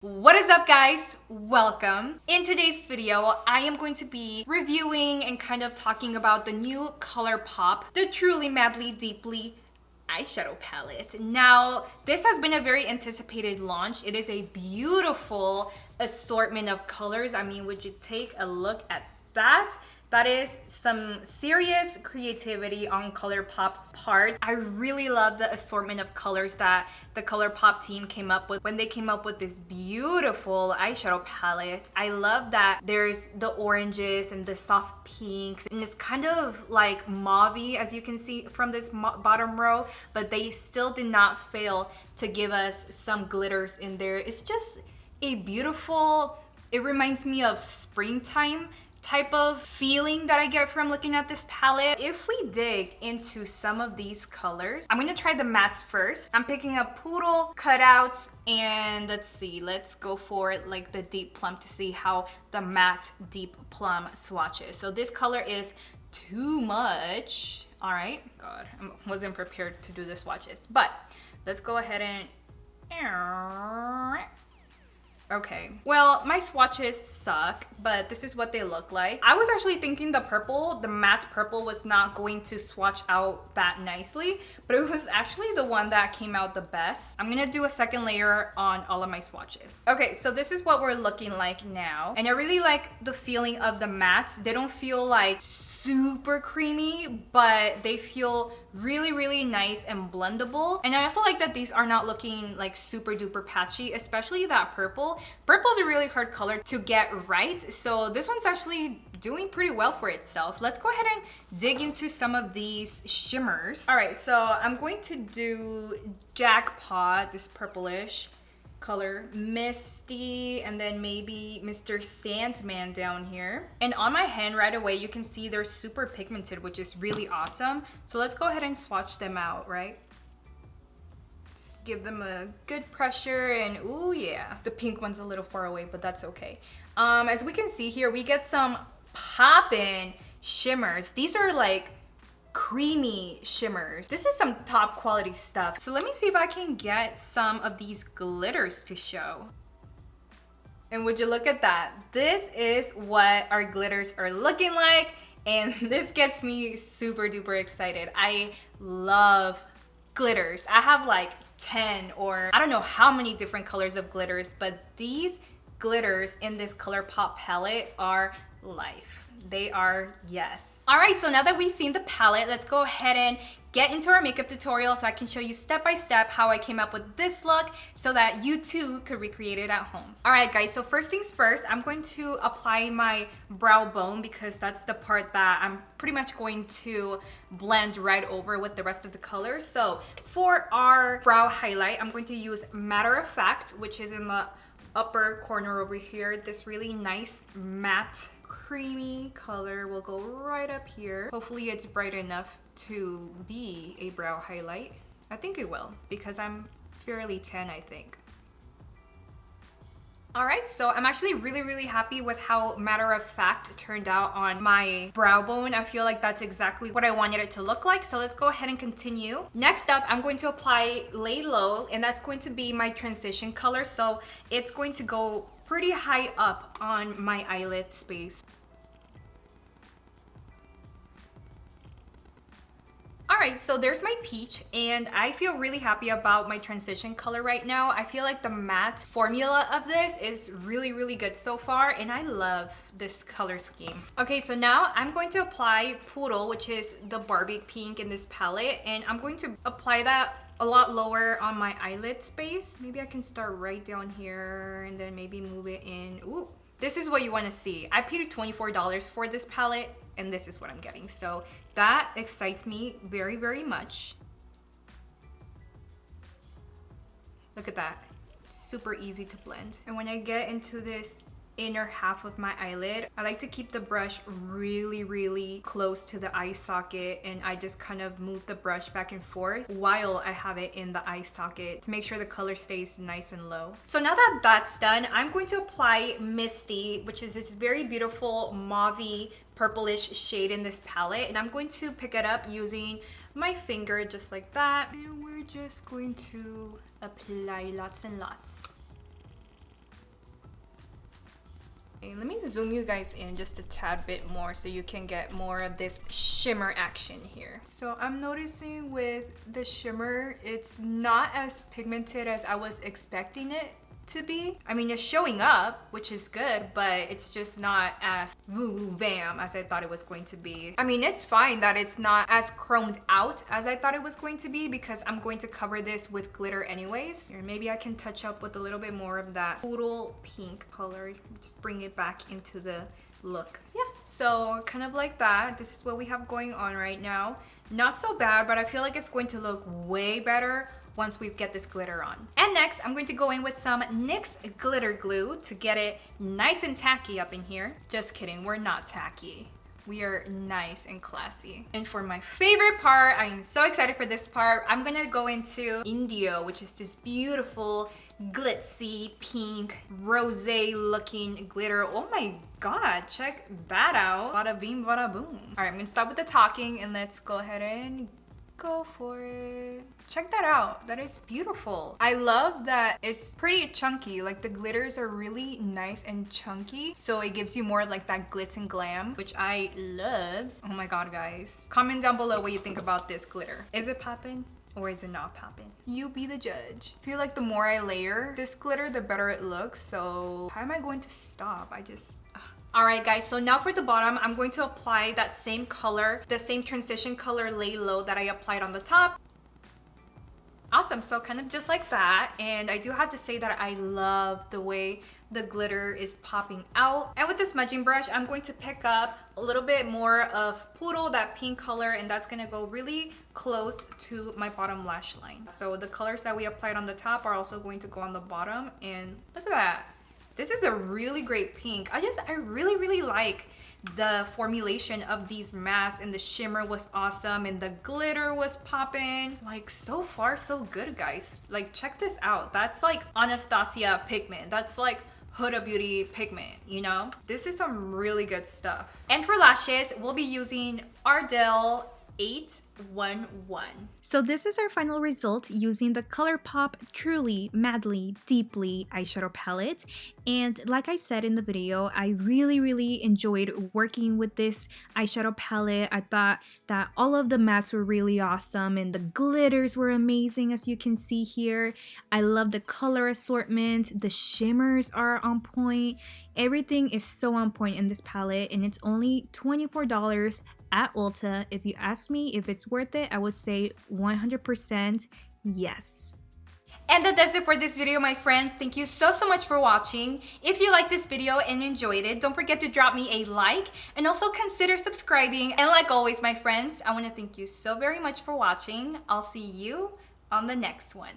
What is up, guys? Welcome. In today's video, I am going to be reviewing and kind of talking about the new Colourpop, the Truly Madly Deeply eyeshadow palette. Now, this has been a very anticipated launch. It is a beautiful assortment of colors. I mean, would you take a look at that? That is some serious creativity on Colourpop's part. I really love the assortment of colors that the Colourpop team came up with when they came up with this beautiful eyeshadow palette. I love that there's the oranges and the soft pinks, and it's kind of like mauve-y, as you can see from this bottom row, but they still did not fail to give us some glitters in there. It's just a beautiful, it reminds me of springtime type of feeling that I get from looking at this palette. If we dig into some of these colors, I'm gonna try the mattes first. I'm picking up Poodle cutouts, and let's see, let's go for like the deep plum to see how the matte deep plum swatches. So this color is Too Much. All right, God, I wasn't prepared to do the swatches, but let's go ahead and okay, well, my swatches suck, but this is what they look like. I was actually thinking the purple, the matte purple, was not going to swatch out that nicely, but it was actually the one that came out the best. I'm gonna do a second layer on all of my swatches. Okay, so this is what we're looking like now. And I really like the feeling of the mattes. They don't feel like super creamy, but they feel really, really nice and blendable. And I also like that these are not looking like super duper patchy, especially that purple. Purple is a really hard color to get right, so this one's actually doing pretty well for itself. Let's go ahead and dig into some of these shimmers. All right, so I'm going to do Jackpot, this purplish color, Misty, and then maybe Mr. Sandman down here. And on my hand right away, you can see they're super pigmented, which is really awesome. So let's go ahead and swatch them out, right? Let's give them a good pressure, and ooh yeah. The pink one's a little far away, but that's okay. As we can see here, we get some poppin' shimmers. These are like creamy shimmers. This is some top quality stuff. So let me see if I can get some of these glitters to show. And would you look at that? This is what our glitters are looking like, and this gets me super duper excited. I love glitters. I have like 10 or I don't know how many different colors of glitters, but these glitters in this Colourpop palette are life. They are, yes. All right, so now that we've seen the palette, let's go ahead and get into our makeup tutorial so I can show you step by step how I came up with this look so that you too could recreate it at home. All right, guys, so first things first, I'm going to apply my brow bone because that's the part that I'm pretty much going to blend right over with the rest of the colors. So for our brow highlight, I'm going to use Matter of Fact, which is in the upper corner over here. This really nice matte creamy color will go right up here. Hopefully it's bright enough to be a brow highlight. I think it will because I'm fairly tan, I think. All right, so I'm actually really happy with how Matter of Fact turned out on my brow bone. I feel like that's exactly what I wanted it to look like. So let's go ahead and continue. Next up, I'm going to apply Lay Low, and that's going to be my transition color. So it's going to go pretty high up on my eyelid space. All right, so there's my peach, and I feel really happy about my transition color right now. I feel like the matte formula of this is really good so far, and I love this color scheme. Okay, so now I'm going to apply Poodle, which is the Barbie pink in this palette, and I'm going to apply that a lot lower on my eyelid space. Maybe I can start right down here and then maybe move it in. Ooh, this is what you want to see. I paid $24 for this palette, and this is what I'm getting. So that excites me very much. Look at that, super easy to blend. And when I get into this inner half of my eyelid, I like to keep the brush really close to the eye socket, and I just kind of move the brush back and forth while I have it in the eye socket to make sure the color stays nice and low. So now that that's done, I'm going to apply Misty, which is this very beautiful mauve purplish shade in this palette, and I'm going to pick it up using my finger just like that, and we're just going to apply lots and lots. Okay, let me zoom you guys in just a tad bit more so you can get more of this shimmer action here. So I'm noticing with the shimmer, it's not as pigmented as I was expecting it to be. I mean, it's showing up, which is good, but it's just not as woo vam as I thought it was going to be. I mean, it's fine that it's not as chromed out as I thought it was going to be because I'm going to cover this with glitter anyways. Or maybe I can touch up with a little bit more of that poodle pink color. Just bring it back into the look. Yeah, so kind of like that. This is what we have going on right now. Not so bad, but I feel like it's going to look way better once we get this glitter on. And next, I'm going to go in with some NYX glitter glue to get it nice and tacky up in here. Just kidding, we're not tacky. We are nice and classy. And for my favorite part, I am so excited for this part, I'm gonna go into Indio, which is this beautiful, glitzy, pink, rosé looking glitter. Oh my God, check that out. Bada bing, bada boom. All right, I'm gonna stop with the talking and let's go ahead and go for it. Check that out. That is beautiful. I love that it's pretty chunky. Like the glitters are really nice and chunky. So it gives you more like that glitz and glam, which I love. Oh my God, guys. Comment down below what you think about this glitter. Is it popping? Or is it not popping? You be the judge. I feel like the more I layer this glitter, the better it looks. So how am I going to stop? Alright guys, so now for the bottom, I'm going to apply that same color, the same transition color Lay Low that I applied on the top. Awesome, so kind of just like that. And I do have to say that I love the way the glitter is popping out. And with the smudging brush, I'm going to pick up a little bit more of Poodle, that pink color, and that's gonna go really close to my bottom lash line. So the colors that we applied on the top are also going to go on the bottom, and look at that. This is a really great pink. I really like the formulation of these mattes, and the shimmer was awesome and the glitter was popping. Like so far so good, guys. Like check this out. That's like Anastasia pigment. That's like Huda Beauty pigment, you know? This is some really good stuff. And for lashes, we'll be using Ardell 811. So this is our final result using the Colourpop Truly Madly Deeply eyeshadow palette. And like I said in the video, I really enjoyed working with this eyeshadow palette. I thought that all of the mattes were really awesome and the glitters were amazing, as you can see here. I love the color assortment. The shimmers are on point. Everything is so on point in this palette, and it's only $24 at Ulta. If you ask me if it's worth it, I would say 100% yes. And that does it for this video, my friends. Thank you so much for watching. If you liked this video and enjoyed it, don't forget to drop me a like and also consider subscribing. And like always, my friends, I want to thank you so very much for watching. I'll see you on the next one.